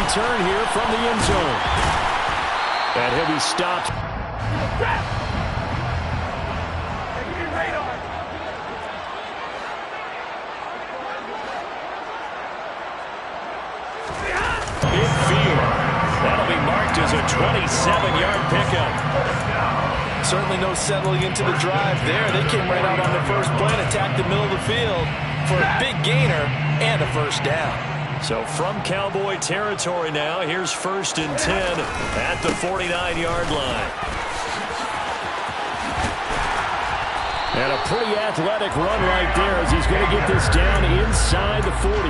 return here from the end zone. And he'll be stopped. Midfield. That'll be marked as a 27-yard pickup. Certainly no settling into the drive there. They came right out on the first play and attacked the middle of the field for a big gainer and a first down. So from Cowboy territory now, here's 1st and 10 at the 49-yard line. And a pretty athletic run right there as he's going to get this down inside the 40.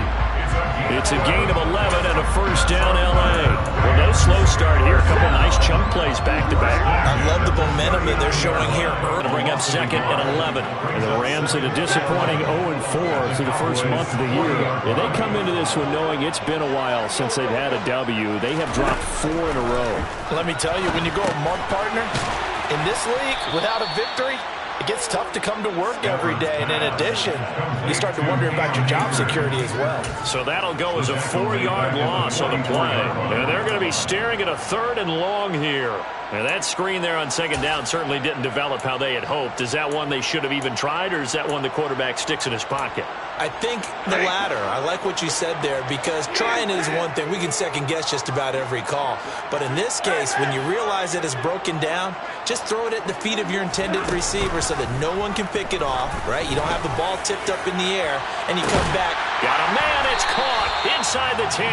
It's a gain of 11 and a first down L.A. Well, no slow start here. A couple nice chunk plays back-to-back. I love the momentum that they're showing here. To bring up 2nd and 11. And the Rams at a disappointing 0-4 through the first month of the year. And they come into this one knowing it's been a while since they've had a W. They have dropped 4 in a row. Let me tell you, when you go a month partner in this league without a victory, it gets tough to come to work every day. And in addition, you start to wonder about your job security as well. So that'll go as a 4-yard loss on the play. And they're going to be staring at a 3rd and long here. And that screen there on 2nd down certainly didn't develop how they had hoped. Is that one they should have even tried, or is that one the quarterback sticks in his pocket? I think the latter. I like what you said there, because trying it is one thing. We can second-guess just about every call. But in this case, when you realize it is broken down, just throw it at the feet of your intended receiver so that no one can pick it off, right? You don't have the ball tipped up in the air, and you come back. Got a man. It's caught inside the 10.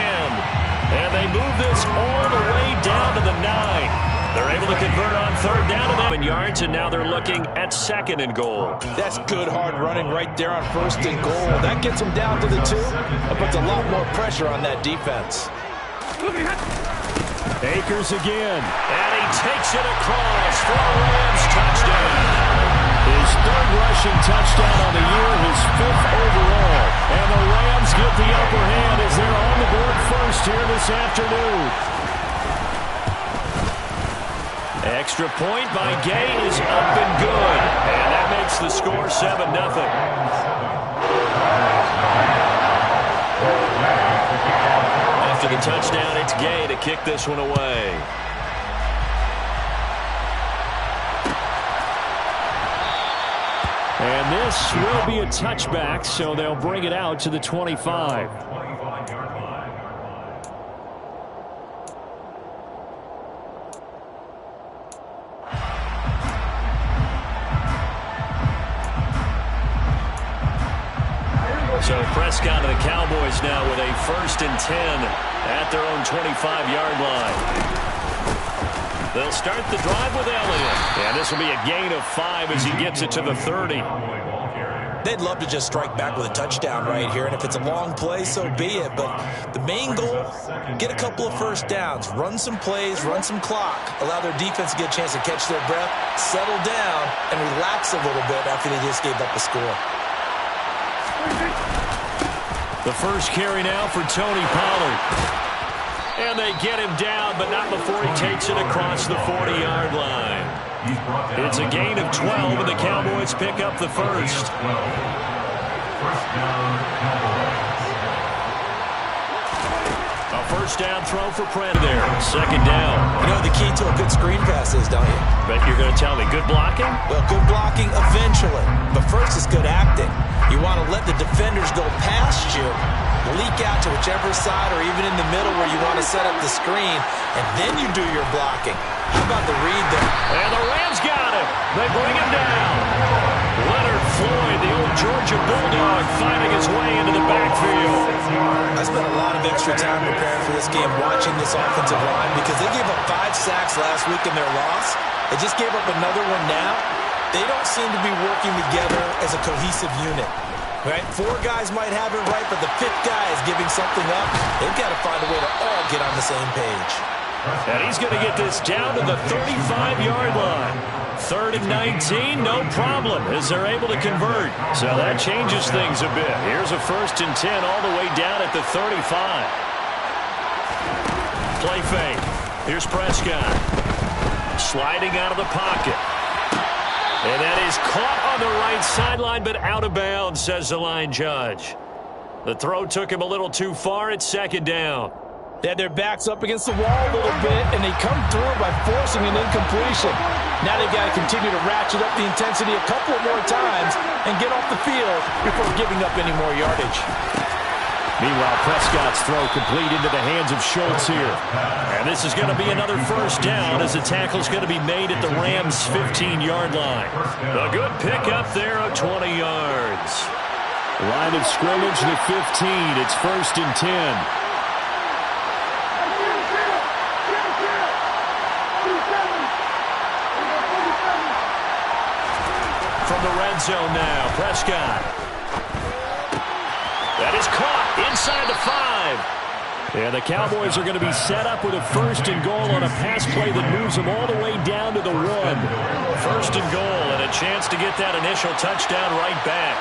And they move this all the way down to the 9. They're able to convert on 3rd down to 7 yards, and now they're looking at 2nd and goal. That's good hard running right there on 1st and goal. That gets them down to the 2. It puts a lot more pressure on that defense. Akers again. And he takes it across for a Rams touchdown. His 3rd rushing touchdown on the year, his 5th overall. And the Rams get the upper hand as they're on the board first here this afternoon. Extra point by Gay is up and good. And that makes the score 7-0. After the touchdown, it's Gay to kick this one away. And this will be a touchback, so they'll bring it out to the 25. So Prescott and the Cowboys now with a 1st and 10 at their own 25-yard line. They'll start the drive with Elliott. And this will be a gain of 5 as he gets it to the 30. They'd love to just strike back with a touchdown right here, and if it's a long play, so be it. But the main goal, get a couple of first downs, run some plays, run some clock, allow their defense to get a chance to catch their breath, settle down, and relax a little bit after they just gave up a score. The first carry now for Tony Pollard. And they get him down, but not before he takes it across the 40-yard line. It's a gain of 12, and the Cowboys pick up the first. A first down throw for Pred there. 2nd down. You know the key to a good screen pass is, don't you? Bet you're going to tell me good blocking? Well, good blocking eventually. But first is good acting. You want to let the defenders go past you, leak out to whichever side or even in the middle where you want to set up the screen, and then you do your blocking. How about the read there? And the Rams got him. They bring him down. Leonard Floyd, the old Georgia Bulldog, finding his way into the backfield. I spent a lot of extra time preparing for this game watching this offensive line because they gave up 5 sacks last week in their loss. They just gave up another one now. They don't seem to be working together as a cohesive unit. Right? 4 guys might have it right, but the 5th guy is giving something up. They've got to find a way to all get on the same page. And he's going to get this down to the 35-yard line. 3rd and 19, no problem, as they're able to convert. So that changes things a bit. Here's a 1st and 10 all the way down at the 35. Play fake. Here's Prescott. Sliding out of the pocket. And that is caught on the right sideline, but out of bounds, says the line judge. The throw took him a little too far. It's 2nd down. They had their backs up against the wall a little bit, and they come through by forcing an incompletion. Now they've got to continue to ratchet up the intensity a couple more times and get off the field before giving up any more yardage. Meanwhile, Prescott's throw complete into the hands of Schultz here. And this is going to be another first down as the tackle's going to be made at the Rams' 15-yard line. A good pickup there of 20 yards. Line of scrimmage to 15. It's 1st and 10. From the red zone now, Prescott. That is caught inside the 5. And the Cowboys are going to be set up with a 1st and goal on a pass play that moves them all the way down to the 1. 1st and goal and a chance to get that initial touchdown right back.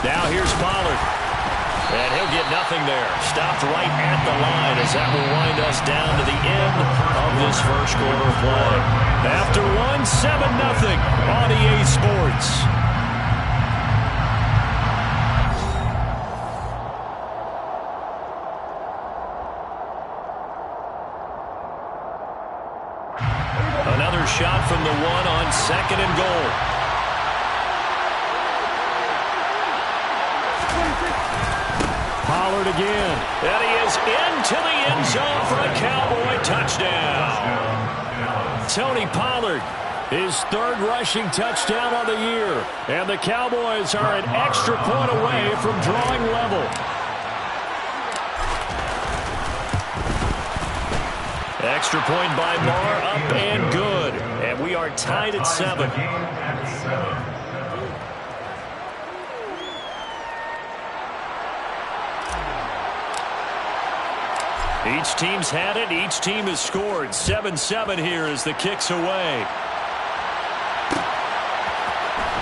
Now here's Pollard. And he'll get nothing there. Stopped right at the line as that will wind us down to the end of this first quarter play. After 1, 7-0 on EA Sports. Another shot from the 1 on 2nd and goal. Pollard again. And he is into the end zone for a Cowboy touchdown. Tony Pollard, his 3rd rushing touchdown on the year. And the Cowboys are an extra point away from drawing level. Extra point by Marr, up and good. And we are tied at 7. Each team's had it. Each team has scored. 7-7 here as the kick's away.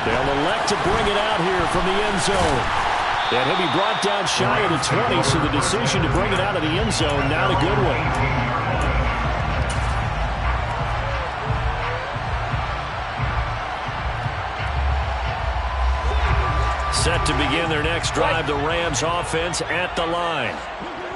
They'll elect to bring it out here from the end zone. And he'll be brought down shy of the 20, so the decision to bring it out of the end zone, not a good one. Set to begin their next drive, the Rams offense at the line.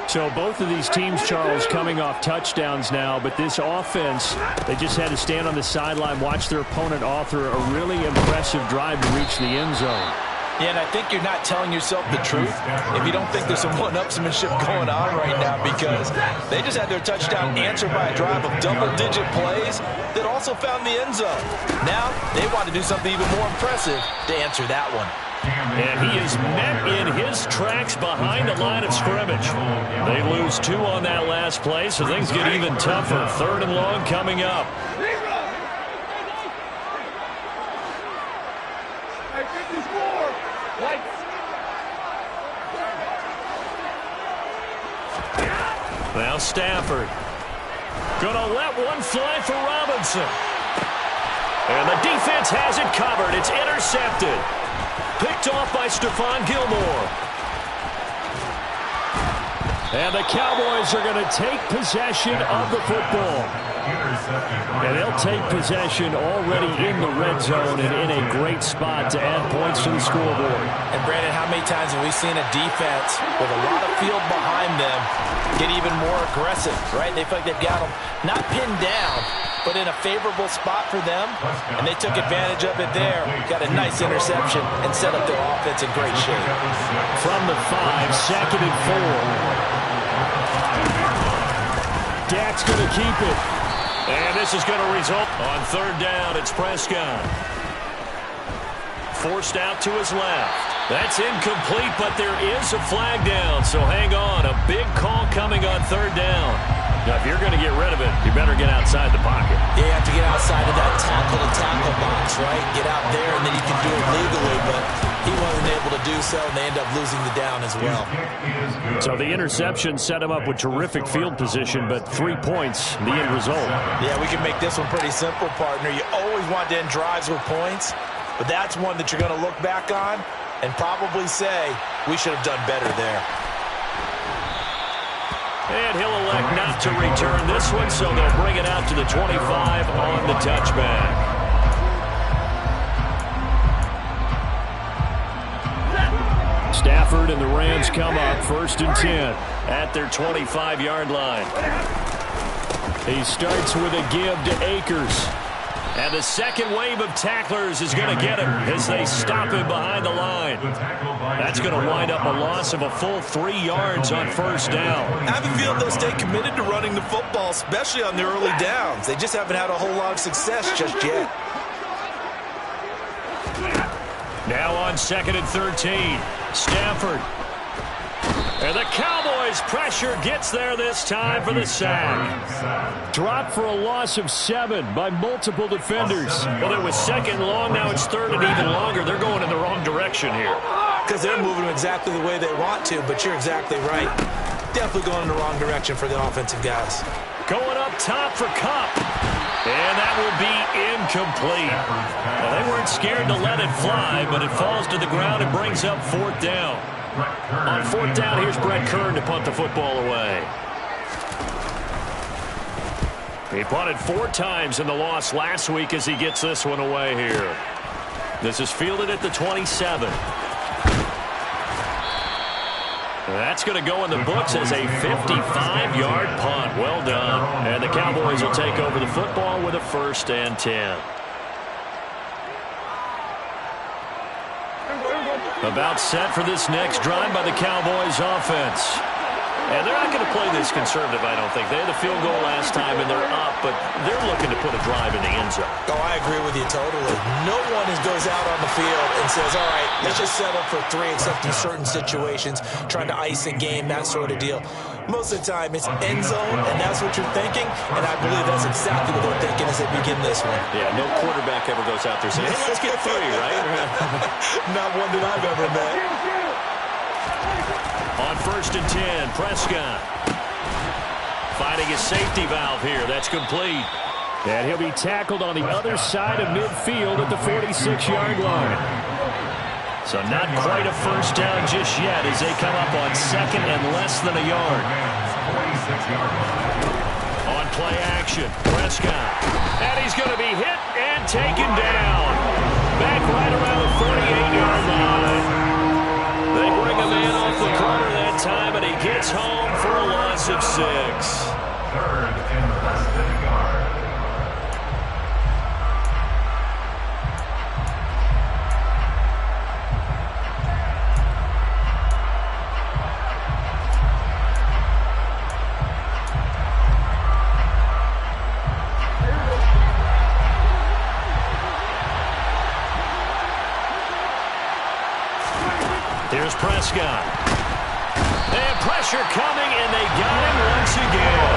So both of these teams, Charles, coming off touchdowns now, but this offense, they just had to stand on the sideline, watch their opponent author a really impressive drive to reach the end zone. Yeah, and I think you're not telling yourself the truth if you don't think there's some one-upsmanship going on right now, because they just had their touchdown answered by a drive of double-digit plays that also found the end zone. Now they want to do something even more impressive to answer that one. And he is met in his tracks behind the line of scrimmage. They lose 2 on that last play, so things get even tougher. 3rd and long coming up. Now Stafford. Gonna let one fly for Robinson. And the defense has it covered. It's intercepted. Picked off by Stephon Gilmore. And the Cowboys are going to take possession of the football. And they'll take possession already in the red zone and in a great spot to add points to the scoreboard. And Brandon, how many times have we seen a defense with a lot of field behind them get even more aggressive, right? They feel like they've got them not pinned down, but in a favorable spot for them, and they took advantage of it there. Got a nice interception and set up their offense in great shape. From the 5, 2nd and 4. Dak's going to keep it. And this is going to result on 3rd down. It's Prescott. Forced out to his left. That's incomplete, but there is a flag down, so hang on. A big call coming on 3rd down. Now, if you're going to get rid of it, you better get outside the pocket. Yeah, you have to get outside of that tackle-to-tackle box, right? Get out there, and then you can do it legally, but he wasn't able to do so, and they end up losing the down as well. So the interception set him up with terrific field position, but 3 points, the end result. Yeah, we can make this one pretty simple, partner. You always want to end drives with points, but that's one that you're going to look back on and probably say, we should have done better there. And he'll elect not to return this one, so they'll bring it out to the 25 on the touchback. Stafford and the Rams come up 1st and 10 at their 25-yard line. He starts with a give to Akers. And the second wave of tacklers is going to get him as they stop him behind the line. That's going to wind up a loss of a full 3 yards on 1st down. I have a feeling they'll stay committed to running the football, especially on the early downs. They just haven't had a whole lot of success just yet. Now on 2nd and 13, Stafford. And the Cowboys' pressure gets there this time for the sack. Dropped for a loss of 7 by multiple defenders. Well, it was 2nd and long. Now it's 3rd and even longer. They're going in the wrong direction here. Because they're moving exactly the way they want to, but you're exactly right. Definitely going in the wrong direction for the offensive guys. Going up top for Kupp. And that will be incomplete. Well, they weren't scared to let it fly, but it falls to the ground and brings up 4th down. On 4th down, here's Brett Kern to punt the football away. He punted 4 times in the loss last week as he gets this one away here. This is fielded at the 27. That's going to go in the books as a 55-yard punt. Well done. And the Cowboys will take over the football with a 1st and 10. About set for this next drive by the Cowboys offense. And they're not going to play this conservative, I don't think. They had a field goal last time, and they're up, but they're looking to put a drive in the end zone. Oh, I agree with you totally. No one goes out on the field and says, all right, let's just settle for 3, except in certain situations, trying to ice a game, that sort of deal. Most of the time, it's end zone, and that's what you're thinking, and I believe that's exactly what they're thinking as they begin this one. Yeah, no quarterback ever goes out there saying, hey, let's get 3, right? Not one that I've ever met. On 1st and 10, Prescott finding a safety valve here. That's complete. And he'll be tackled on the other side of midfield at the 46-yard line. So not quite a 1st down just yet as they come up on 2nd and less than a yard. On play action, Prescott. And he's going to be hit and taken down. Back right around the 48-yard line. They bring him in off the corner that time, and he gets home for a loss of 6. 3rd and less than a yard. Here's Prescott. And pressure coming, and they got him once again.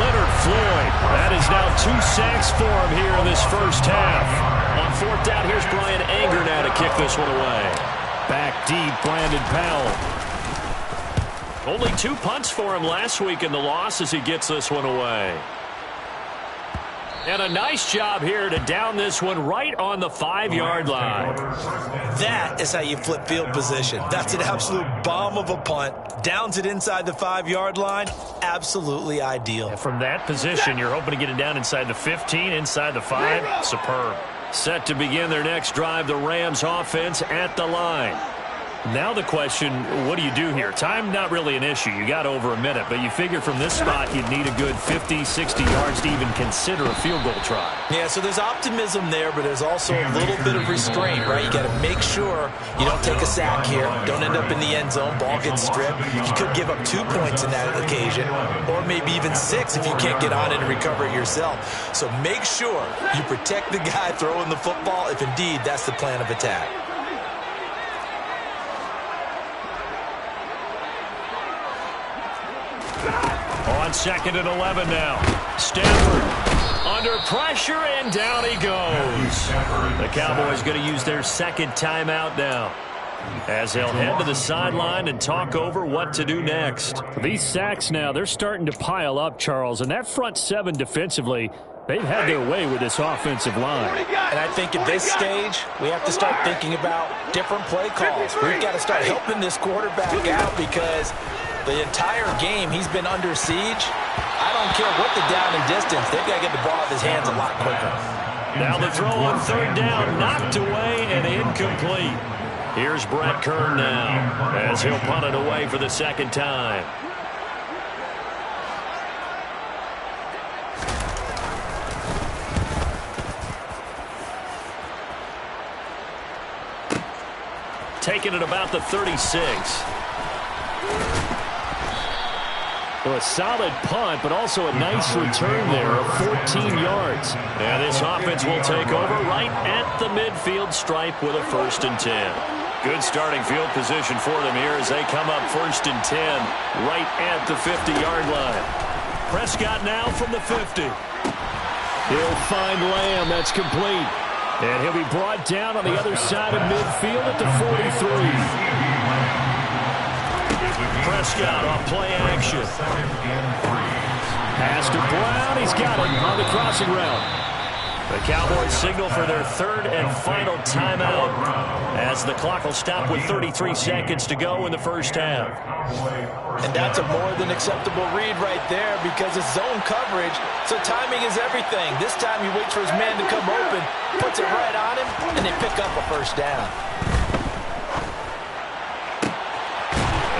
Leonard Floyd. That is now 2 sacks for him here in this 1st half. On 4th down, here's Brian Anger now to kick this one away. Back deep, Brandon Powell. Only 2 punts for him last week in the loss as he gets this one away. And a nice job here to down this one right on the 5-yard line. That is how you flip field position. That's an absolute bomb of a punt. Downs it inside the 5-yard line. Absolutely ideal. And from that position, you're hoping to get it down inside the 15, inside the 5. Superb. Set to begin their next drive, the Rams offense at the line. Now the question, what do you do here? Time, not really an issue. You got over a minute, but you figure from this spot you'd need a good 50, 60 yards to even consider a field goal try. Yeah, so there's optimism there, but there's also a little bit of restraint, right? You got to make sure you don't take a sack here. Don't end up in the end zone. Ball gets stripped. You could give up 2 points in that occasion, or maybe even 6 if you can't get on it and recover it yourself. So make sure you protect the guy throwing the football if indeed that's the plan of attack. On 2nd and 11 now. Stafford under pressure, and down he goes. The Cowboys going to use their 2nd timeout now, as they'll head to the sideline and talk over what to do next. These sacks now, they're starting to pile up, Charles, and that front 7 defensively, they've had their way with this offensive line. And I think at this stage, we have to start thinking about different play calls. We've got to start helping this quarterback out because the entire game he's been under siege. I don't care what the down and distance. They've got to get the ball out of his hands a lot quicker. Now the throw on 3rd down, knocked away and incomplete. Here's Brett Kern now as he'll punt it away for the second time. Taking it about the 36. Well, a solid punt, but also a nice return there of 14 yards. And this offense will take over right at the midfield stripe with a 1st and 10. Good starting field position for them here as they come up 1st and 10 right at the 50-yard line. Prescott now from the 50. He'll find Lamb. That's complete. And he'll be brought down on the other side of midfield at the 43. Prescott off play action. Pass to Brown. He's got it on the crossing route. The Cowboys signal for their 3rd and final timeout as the clock will stop with 33 seconds to go in the first half. And that's a more than acceptable read right there because it's zone coverage, so timing is everything. This time he waits for his man to come open, puts it right on him, and they pick up a 1st down.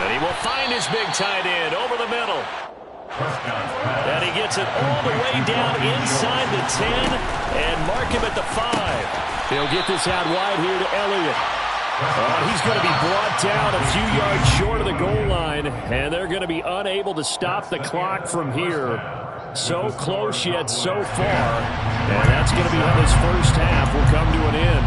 And he will find his big tight end over the middle. And he gets it all the way down inside the 10 and mark him at the 5. He'll get this out wide here to Elliott. He's going to be brought down a few yards short of the goal line, and they're going to be unable to stop the clock from here. So close yet so far, and that's going to be how this first half will come to an end.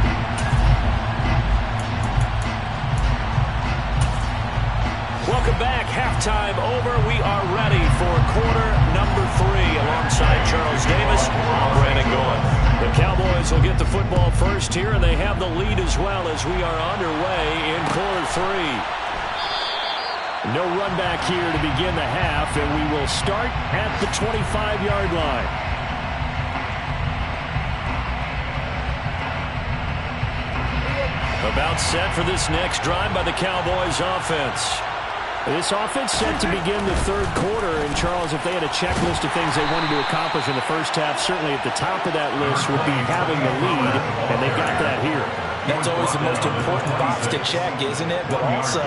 Welcome back. Halftime over. We are ready for quarter number 3. Alongside Charles Davis, I'm Brandon Gaudin. The Cowboys will get the football first here, and they have the lead as well as we are underway in quarter 3. No run back here to begin the half, and we will start at the 25-yard line. About set for this next drive by the Cowboys offense. This offense set to begin the 3rd quarter, and Charles, if they had a checklist of things they wanted to accomplish in the first half, certainly at the top of that list would be having the lead, and they got that here. That's always the most important box to check, isn't it? But also,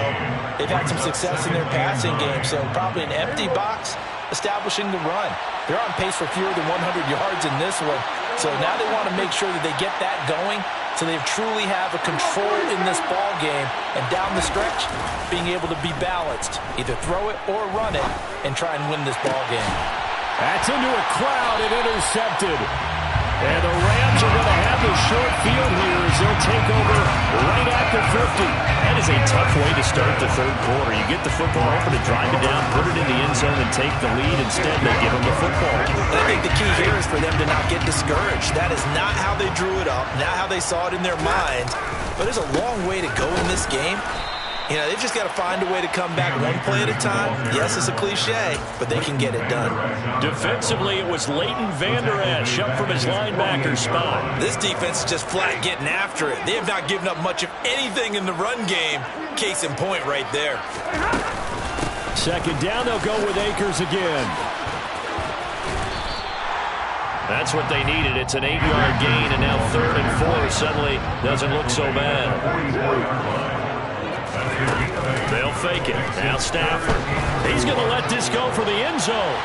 they've had some success in their passing game, so probably an empty box establishing the run. They're on pace for fewer than 100 yards in this one, so now they want to make sure that they get that going so they truly have a control in this ball game, and down the stretch, being able to be balanced. Either throw it or run it and try and win this ball game. That's into a crowd and intercepted. And the Rams are going to have the short field here as they'll take over right at the 50. That is a tough way to start the 3rd quarter. You get the football open to drive it down, put it in the end zone, and take the lead. Instead, they give them the football. And I think the key here is for them to not get discouraged. That is not how they drew it up, not how they saw it in their minds. But there's a long way to go in this game. You know, they've just got to find a way to come back one play at a time. Yes, it's a cliche, but they can get it done. Defensively, it was Leighton Vander Esch up from his linebacker spot. This defense is just flat getting after it. They have not given up much of anything in the run game. Case in point right there. 2nd down, they'll go with Akers again. That's what they needed. It's an 8-yard gain, and now 3rd and 4 suddenly doesn't look so bad. They'll fake it. Now Stafford. He's going to let this go for the end zone.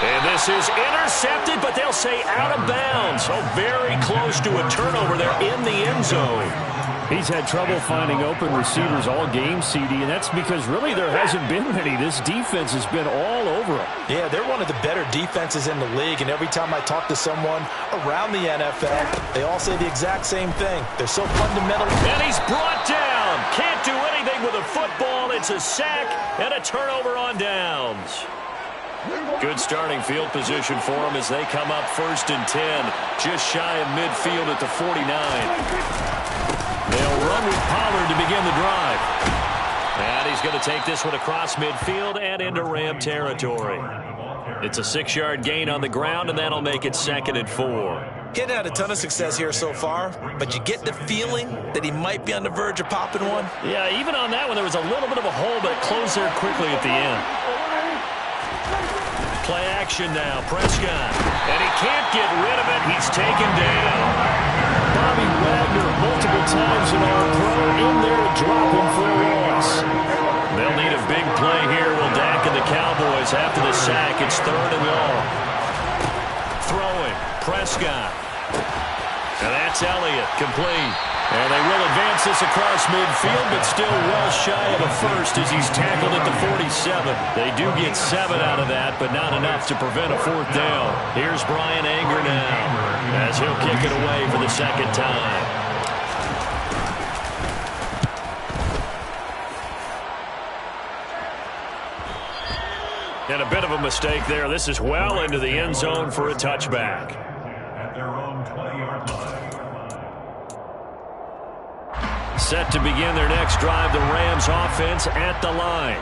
And this is intercepted, but they'll say out of bounds. So very close to a turnover there in the end zone. He's had trouble finding open receivers all game, CD, and that's because really there hasn't been many. This defense has been all over him. Yeah, they're one of the better defenses in the league, and every time I talk to someone around the NFL, they all say the exact same thing. They're so fundamental. And he's brought down. Can't do anything with a football. It's a sack and a turnover on downs. Good starting field position for them as they come up 1st and 10, just shy of midfield at the 49. They'll run with Pollard to begin the drive. And he's going to take this one across midfield and into Ram territory. It's a 6-yard gain on the ground, and that'll make it 2nd and 4. He hadn't had a ton of success here so far, but you get the feeling that he might be on the verge of popping one. Yeah, even on that one, there was a little bit of a hole, but it closed there quickly at the end. Play action now, Prescott. And he can't get rid of it. He's taken down. Bobby Wagner, multiple times an All-Pro in there to drop him for a loss. They'll need a big play here. Will Dak and the Cowboys after the sack. It's 3rd and long. Throwing. Prescott. And that's Elliott. Complete. And they will advance this across midfield, but still well shy of a first as he's tackled at the 47. They do get 7 out of that, but not enough to prevent a 4th down. Here's Brian Anger now as he'll kick it away for the 2nd time. And a bit of a mistake there. This is well into the end zone for a touchback. At their own 20-yard line. Set to begin their next drive, the Rams offense at the line.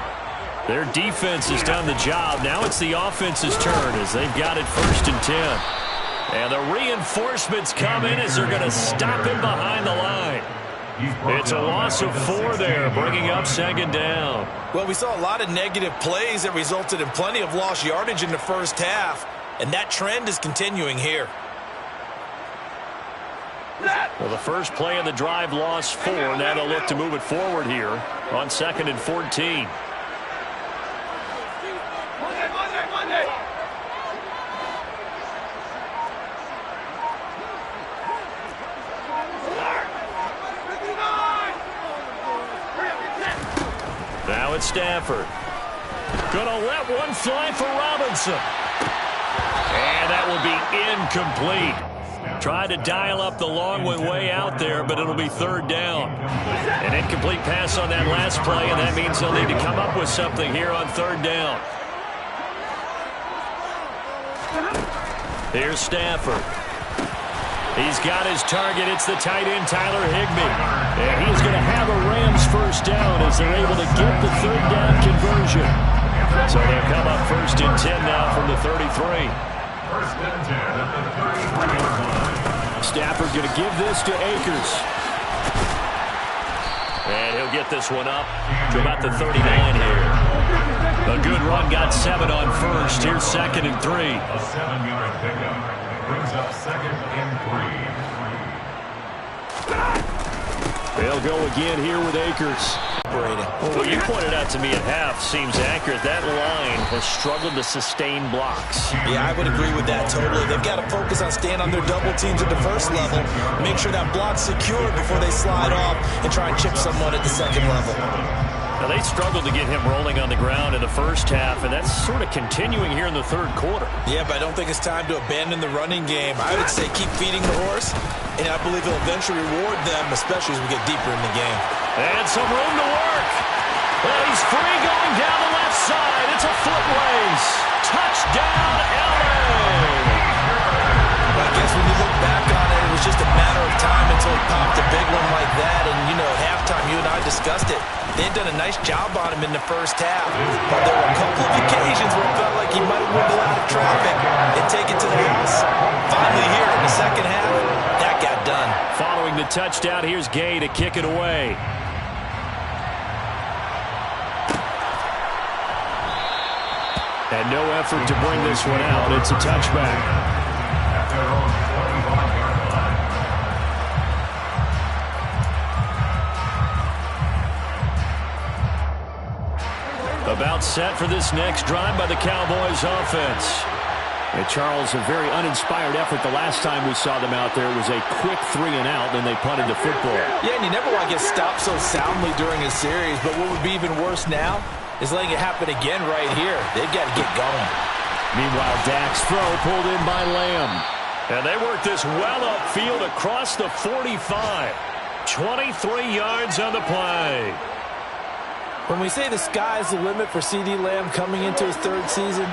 Their defense has done the job. Now it's the offense's turn as they've got it 1st and 10. And the reinforcements come in as they're going to stop him behind the line. It's a loss of 4 there, bringing up 2nd down. Well, we saw a lot of negative plays that resulted in plenty of lost yardage in the first half, and that trend is continuing here. Well, the first play of the drive lost 4. Now they'll look to move it forward here on 2nd and 14. Now it's Stafford. Gonna let one fly for Robinson. And that will be incomplete. Tried to dial up the long one way out there, but it'll be 3rd down. An incomplete pass on that last play, and that means they'll need to come up with something here on 3rd down. Here's Stafford. He's got his target. It's the tight end, Tyler Higbee. And he's going to have a Rams 1st down as they're able to get the 3rd down conversion. So they'll come up 1st and 10 now from the 33. 1st and 10 at the 33-yard line. Stafford going to give this to Akers. And he'll get this one up to about the 39 here. A good run, got 7 on 1st. Here's 2nd and 3. A 7-yard pickup brings up 2nd and 3. They'll go again here with Akers. Well, what you pointed out to me at half seems accurate. That line has struggled to sustain blocks. Yeah, I would agree with that totally. They've got to focus on staying on their double teams at the 1st level, make sure that block's secured before they slide off and try and chip someone at the 2nd level. Now, they struggled to get him rolling on the ground in the first half, and that's sort of continuing here in the 3rd quarter. Yeah, but I don't think it's time to abandon the running game. I would say keep feeding the horse, and I believe he'll eventually reward them, especially as we get deeper in the game. And some room to work. Well, he's free going down the left side. It's a foot race. Touchdown, LA! I guess when you look back on it, it was just a matter of time until he popped a big one like that. And, you know, at halftime, you and I discussed it. They had done a nice job on him in the first half. But there were a couple of occasions where it felt like he might have wiggled out of traffic and take it to the house. Finally here in the second half, that got done. Following the touchdown, here's Gay to kick it away. And no effort to bring this one out. It's a touchback. At their own 21-yard line. About set for this next drive by the Cowboys offense. And Charles, a very uninspired effort the last time we saw them out there. It was a quick 3 and out, then they punted the football. Yeah, and you never want to get stopped so soundly during a series, but what would be even worse now is letting it happen again right here. They've got to get going. Meanwhile, Dak's throw pulled in by Lamb. And they work this well upfield across the 45. 23 yards on the play. When we say the sky's the limit for CeeDee Lamb coming into his 3rd season,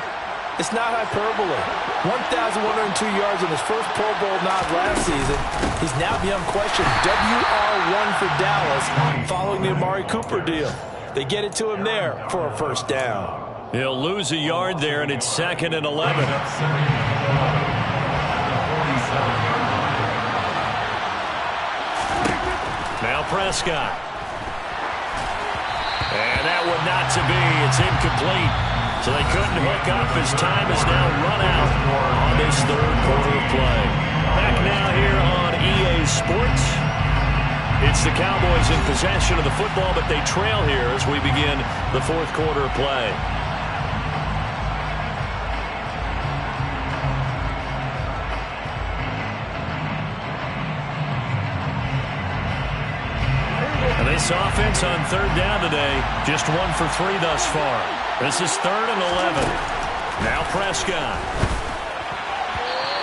it's not hyperbole. 1,102 yards in his first Pro Bowl nod last season. He's now beyond question WR1 for Dallas following the Amari Cooper deal. They get it to him there for a 1st down. He'll lose a yard there, and it's 2nd and 11. Now Prescott. And that one not to be. It's incomplete. So they couldn't hook up as time is now run out on this 3rd quarter of play. Back now here on EA Sports. It's the Cowboys in possession of the football, but they trail here as we begin the fourth quarter of play. And this offense on third down today, just 1 for 3 thus far. This is 3rd and 11. Now Prescott.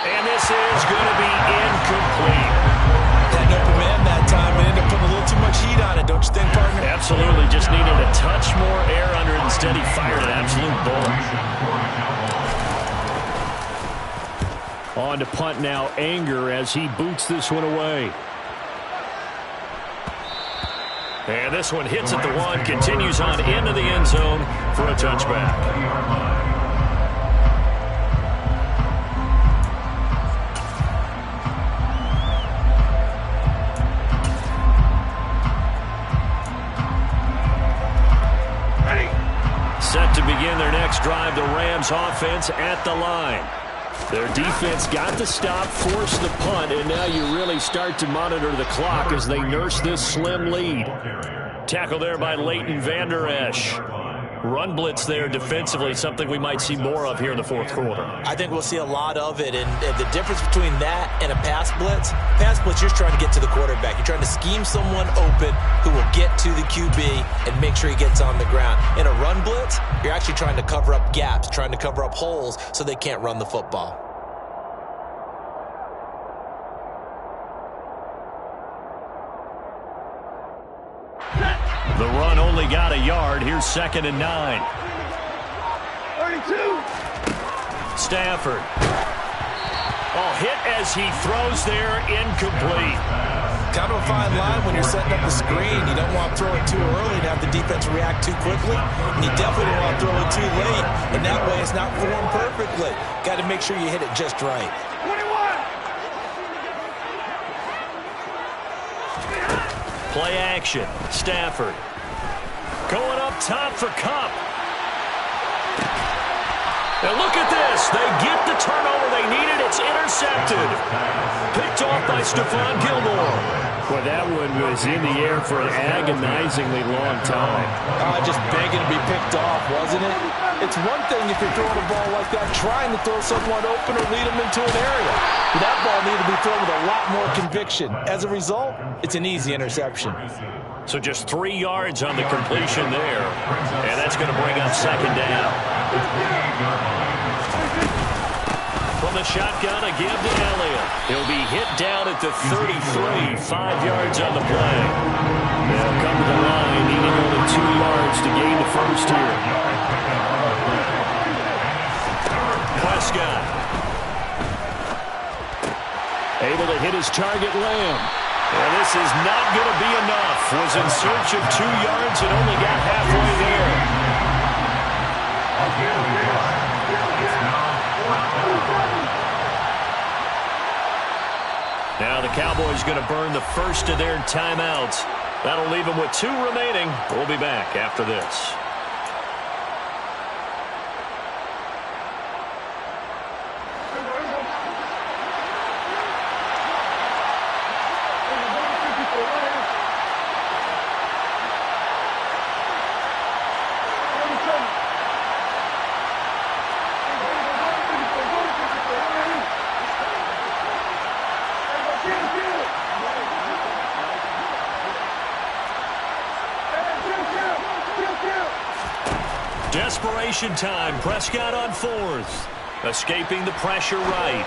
And this is going to be incomplete. Had an open man that time and ended up putting a little too much heat on it, don't you think, partner? Absolutely. Just needed a touch more air under it. Instead, he fired an absolute bullet. On to punt now, Anger, as he boots this one away. And this one hits at the 1, continues on into the end zone for a touchback. Set to begin their next drive, the Rams offense at the line. Their defense got the stop, forced the punt, and now you really start to monitor the clock as they nurse this slim lead. Tackle there by Leighton Vander Esch. Run blitz there defensively, something we might see more of here in the fourth quarter. I think we'll see a lot of it, and the difference between that and a pass blitz, you're trying to get to the quarterback. You're trying to scheme someone open who will get to the QB and make sure he gets on the ground. In a run blitz, you're actually trying to cover up gaps, trying to cover up holes so they can't run the football. The run only got a yard. Here's 2nd and 9. 32. Stafford. Oh, hit as he throws there, incomplete. Kind of a fine line when you're setting up the screen. You don't want to throw it too early to have the defense react too quickly, and you definitely don't want to throw it too late, and that way it's not formed perfectly. Got to make sure you hit it just right. 21. Play action. Stafford. Going up top for Kupp. And look at this. They get the turnover they needed. It's intercepted. Picked off by Stephon Gilmore. Well, that one was in the air for an agonizingly long time. Just begging to be picked off, wasn't it? It's one thing if you're throwing a ball like that, trying to throw someone open or lead them into an area. But that ball needed to be thrown with a lot more conviction. As a result, it's an easy interception. So just 3 yards on the completion there. And that's going to bring up 2nd down. From the shotgun, a give to Elliott. He'll be hit down at the 33, 5 yards on the play. They'll come to the line, needing only 2 yards to gain the first here. Prescott. Able to hit his target, Lamb. And this is not going to be enough. Was in search of 2 yards and only got halfway there. Now the Cowboys going to burn the first of their timeouts. That'll leave them with 2 remaining. We'll be back after this. Desperation time. Prescott on 4th. Escaping the pressure right.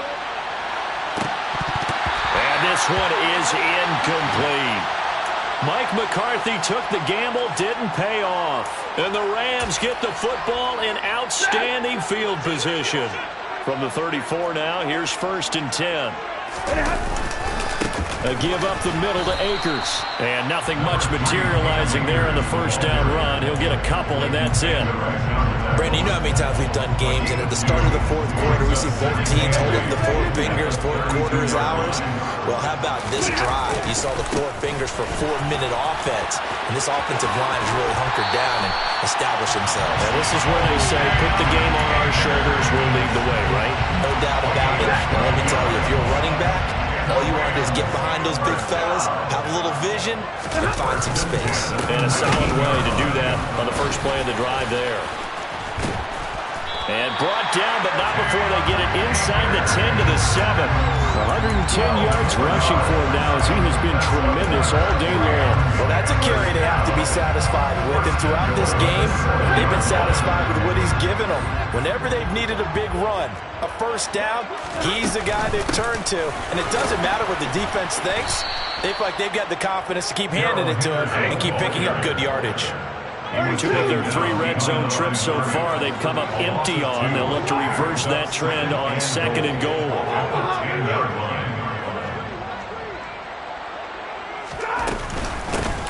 And this one is incomplete. Mike McCarthy took the gamble, didn't pay off. And the Rams get the football in outstanding field position. From the 34 now, here's 1st and 10. A give up the middle to Akers. And nothing much materializing there on the first down run. He'll get a couple, and that's it. Brandon, you know how many times we've done games, and at the start of the fourth quarter, we see both teams hold up the 4 fingers, fourth quarter is ours. Well, how about this drive? You saw the 4 fingers for 4-minute offense, and this offensive line has really hunkered down and established themselves. And this is where they say, put the game on our shoulders, we'll lead the way, right? No doubt about it. And let me tell you, if you're a running back, All you want to do is get behind those big fellas, have a little vision, and find some space. And a solid way to do that on the first play of the drive there. And brought down, but not before they get it inside the 10 to the 7. 110 yards rushing for him now as he has been tremendous all day long. Well, that's a carry they have to be satisfied with. And throughout this game, they've been satisfied with what he's given them. Whenever they've needed a big run, a first down, he's the guy they've turned to. And it doesn't matter what the defense thinks. They feel like they've got the confidence to keep handing it to him and keep picking up good yardage. 2 of their 3 red zone trips so far they've come up empty on. They'll look to reverse that trend on 2nd and goal.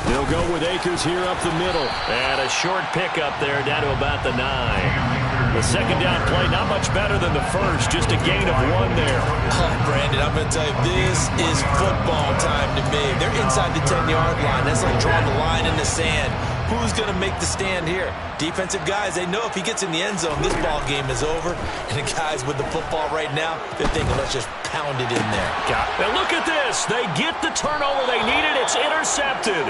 They'll go with Akers here up the middle. And a short pickup there down to about the 9. The second down play, not much better than the first. Just a gain of 1 there. Oh, Brandon, I'm going to tell you, this is football time to me. They're inside the 10-yard line. That's like drawing the line in the sand. Who's going to make the stand here? Defensive guys, they know if he gets in the end zone, this ball game is over. And the guys with the football right now, they're thinking, let's just pound it in there. And look at this. They get the turnover they needed. It's intercepted.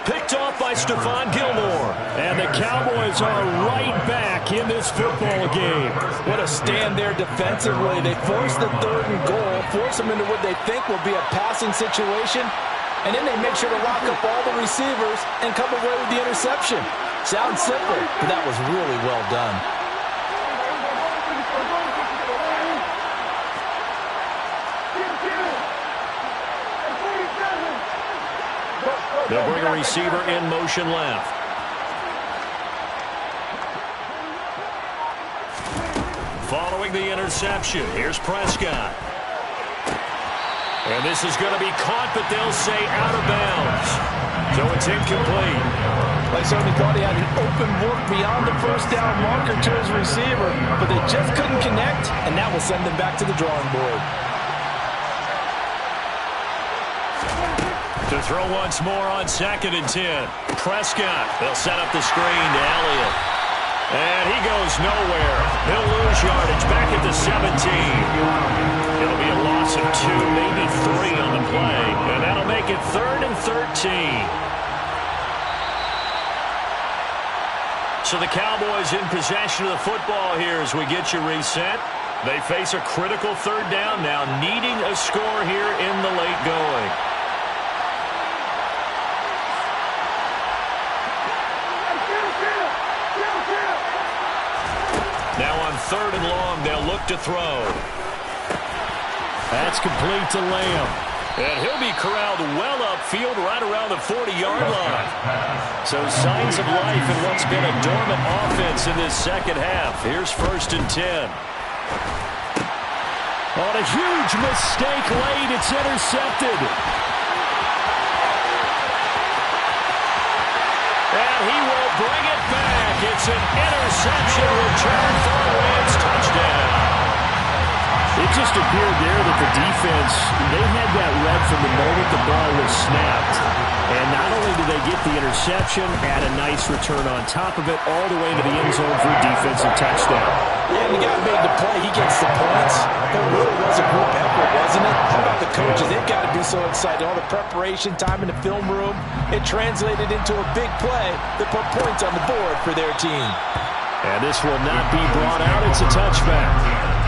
Picked off by Stephon Gilmore. And the Cowboys are right back in this football game. What a stand there defensively. They force the 3rd and goal, force them into what they think will be a passing situation, and then they make sure to lock up all the receivers and come away with the interception. Sounds simple, but that was really well done. They'll bring a receiver in motion left. Following the interception, here's Prescott. And this is going to be caught, but they'll say out of bounds. So it's incomplete. I certainly thought he had an open look beyond the first down marker to his receiver, but they just couldn't connect, and that will send them back to the drawing board. To throw once more on 2nd and 10. Prescott, they'll set up the screen to Elliott. And he goes nowhere. He'll lose yardage back at the 17. It'll be a loss of 2, maybe 3 on the play. And that'll make it 3rd and 13. So the Cowboys in possession of the football here as we get you reset. They face a critical 3rd down now, needing a score here in the late going. Now on 3rd and long, they'll look to throw. That's complete to Lamb. And he'll be corralled well upfield right around the 40-yard line. So signs of life in what's been a dormant offense in this second half. Here's 1st and 10. On a huge mistake late, it's intercepted. And he will bring it back. It's an interception return for a Rams touchdown. It just appeared there that the defense, they had that read from the moment the ball was snapped. And not only did they get the interception, add a nice return on top of it, all the way to the end zone for a defensive touchdown. Yeah, and the guy made the play. He gets the points. It really was a group effort, wasn't it? How about the coaches? They've got to be so excited. All the preparation time in the film room, it translated into a big play that put points on the board for their team. And this will not be brought out. It's a touchback.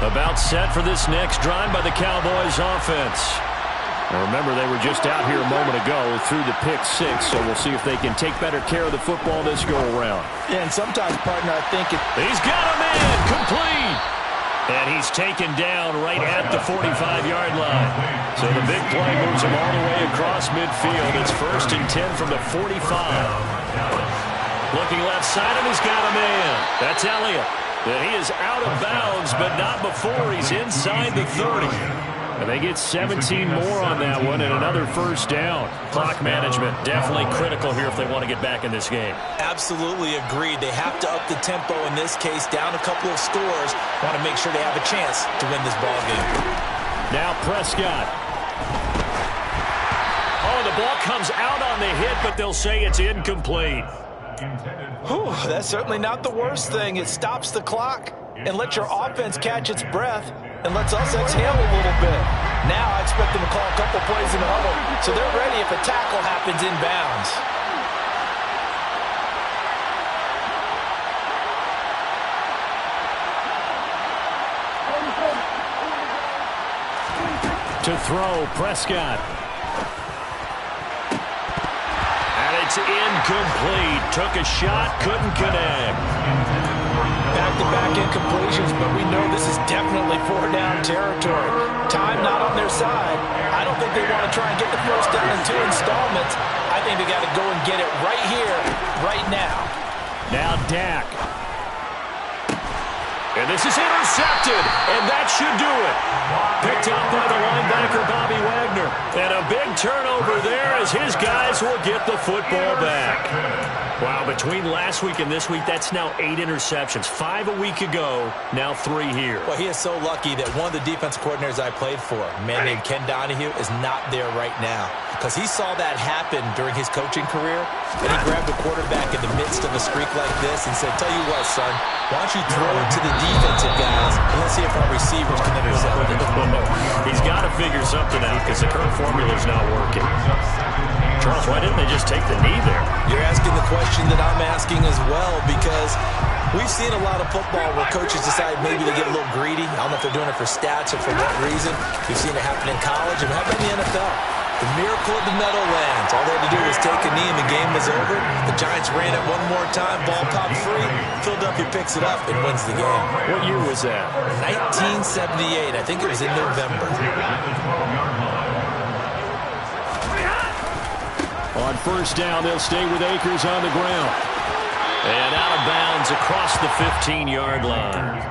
About set for this next drive by the Cowboys offense. Now remember, they were just out here a moment ago through the pick 6, so we'll see if they can take better care of the football this go-around. Yeah, and sometimes, partner, I think He's got him in, complete! And he's taken down right at the 45-yard line. So the big play moves him all the way across midfield. It's 1st and 10 from the 45. Looking left side, and he's got him in. That's Elliott. And he is out of bounds, but not before he's inside the 30. And they get 17 more on that one and another first down. Clock management definitely critical here if they want to get back in this game. Absolutely agreed. They have to up the tempo in this case, down a couple of scores. Want to make sure they have a chance to win this ball game. Now Prescott. Oh, the ball comes out on the hit, but they'll say it's incomplete. Whew, that's certainly not the worst thing. It stops the clock and lets your offense catch its breath and lets us exhale a little bit. Now I expect them to call a couple plays in the huddle, so they're ready if a tackle happens inbounds. To throw, Prescott. And it's incomplete. Took a shot, couldn't connect. Back-to-back incompletions, but we know this is definitely four-down territory. Time not on their side. I don't think they want to try and get the first down in 2 installments. I think they got to go and get it right here, right now. Now Dak. And this is intercepted, and that should do it. Picked up by the linebacker, Bobby Wagner. And a big turnover there as his guys will get the football back. Wow, between last week and this week, that's now 8 interceptions. 5 a week ago, now 3 here. Well, he is so lucky that one of the defense coordinators I played for, a man named Ken Donahue, is not there right now. Because he saw that happen during his coaching career, and he grabbed the quarterback in the midst of a streak like this and said, tell you what, son, why don't you throw it to the defensive guys, and let's see if our receivers can intercept it. He's got to figure something out because the current formula is not working. Charles, why didn't they just take the knee there? You're asking the question that I'm asking as well, because we've seen a lot of football where coaches decide maybe to get a little greedy. I don't know if they're doing it for stats or for what reason. We've seen it happen in college, and how about in the NFL? The miracle of the Meadowlands. All they had to do was take a knee and the game was over. The Giants ran it one more time, ball popped free. Philadelphia picks it up and wins the game. What year was that? 1978. I think it was in November. On first down, they'll stay with Akers on the ground. And out of bounds across the 15-yard line.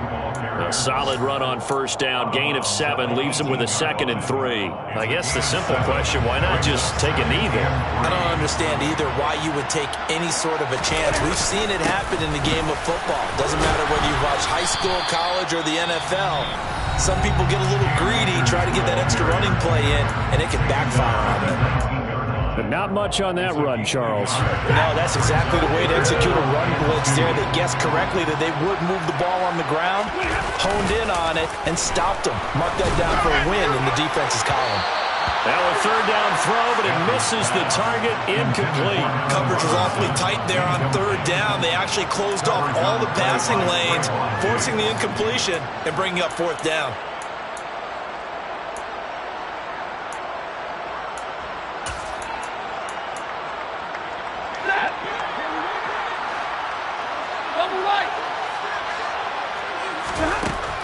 A solid run on first down. Gain of 7 leaves him with a 2nd and 3. I guess the simple question, why not just take a knee there? I don't understand either why you would take any sort of a chance. We've seen it happen in the game of football. Doesn't matter whether you watch high school, college, or the NFL. Some people get a little greedy, try to get that extra running play in, and it can backfire on them. But not much on that run, Charles. No, that's exactly the way to execute a run blitz there. They guessed correctly that they would move the ball on the ground, honed in on it, and stopped them. Mark that down for a win in the defense's column. Now a third down throw, but it misses the target, incomplete. Coverage was awfully tight there on third down. They actually closed off all the passing lanes, forcing the incompletion and bringing up fourth down.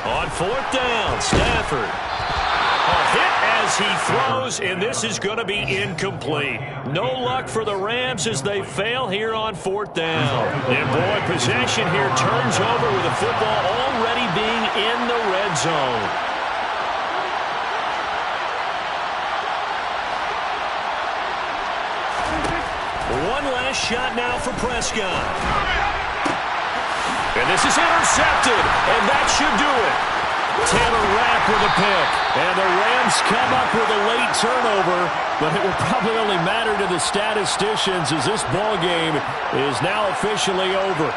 On fourth down, Stafford. A hit as he throws, and this is going to be incomplete. No luck for the Rams as they fail here on fourth down. And boy, possession here turns over with the football already being in the red zone. One last shot now for Prescott. And this is intercepted, and that should do it. Taylor Rapp with a pick. And the Rams come up with a late turnover, but it will probably only matter to the statisticians as this ball game is now officially over.